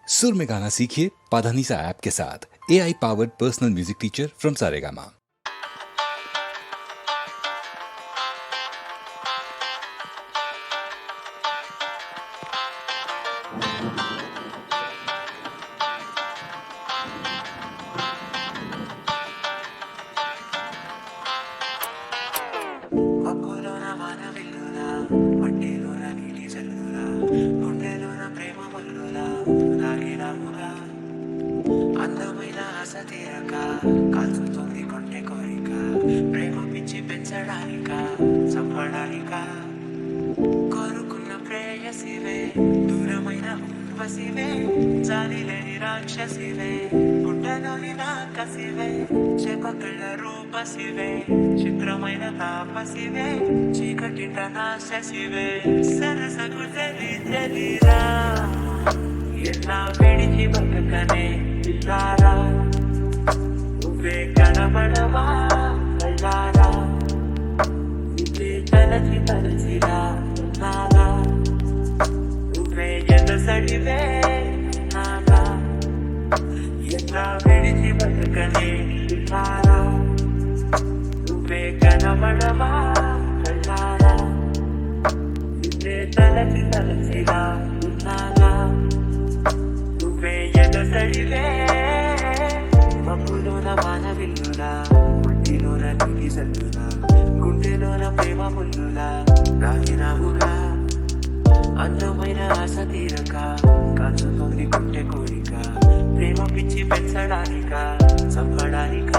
सुर में गाना सीखिए पाधानीसा ऐप के साथ। AI powered personal music teacher from Saregama. అందమైన ఆశ తీరక కాల్చుతుంది కొంటె కోరిక ప్రేమ పిచ్చి పెంచడానిక చంపడానిక కోరుకున్న ప్రేయసివే దూరమైన ఊర్వశివే జాలి లేని రాక్షసివే గుడ్డలోని నాకసివే చేపకళ్ళ రూపసివే చిత్రమైన తాపసివే చీకటిట నాశసివే సరసకు తెలిరా ఎలా విడిచి బతకనే ఇల్లారా నువ్వే కనబడవా కళ్ళారా నువ్వే తలచి తలచిరా నాగా నువ్వే ఎదసడివే నాగా ఎలా విడిచి బతకనే ఇల్లారా నువ్వే కనబడవా కళ్ళారా నువ్వే తలచి తలచిరా నాగా మబ్బులోన వానవిల్లులా మట్టిలోన నీటి సల్లులా గుండెలోన ప్రేమ ముల్లులా రాగినావుగా అందమైన ఆశ తీరక కాల్చుతోంది గుండె కోరిక ప్రేమ పిచ్చి పెంచడానిక చంపడానిక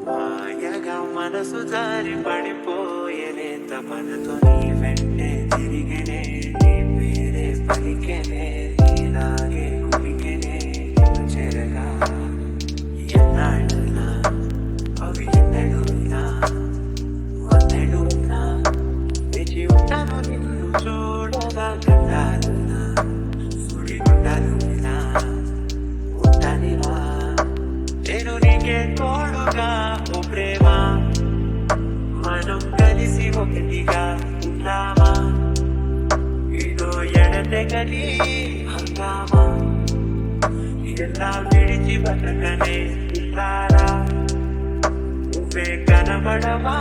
మాయగా మనసు జారి పడిపోయేనే తపనతో నీ వెంటే తిరిగినే నీ పేరే పలికెనే ఇలాగే కులికెనే నిన్ను చేరగా ఎన్నాళ్ళున్నా అవి ఎన్నడున్నా వందడున్నా వేచి ఉంటాను నిన్ను చూడగా గండాలున్నా సుడి గుండాలున్నా ఉంటానివా నేను నీకే తోడుగా ఓ ప్రేమ మనం కలిసి ఒకటిగా ఉంటామా ఇదో ఎడతెగని హంగామా ఎలా విడిచి బతకనే ఇల్లారా నువ్వే కనబడవా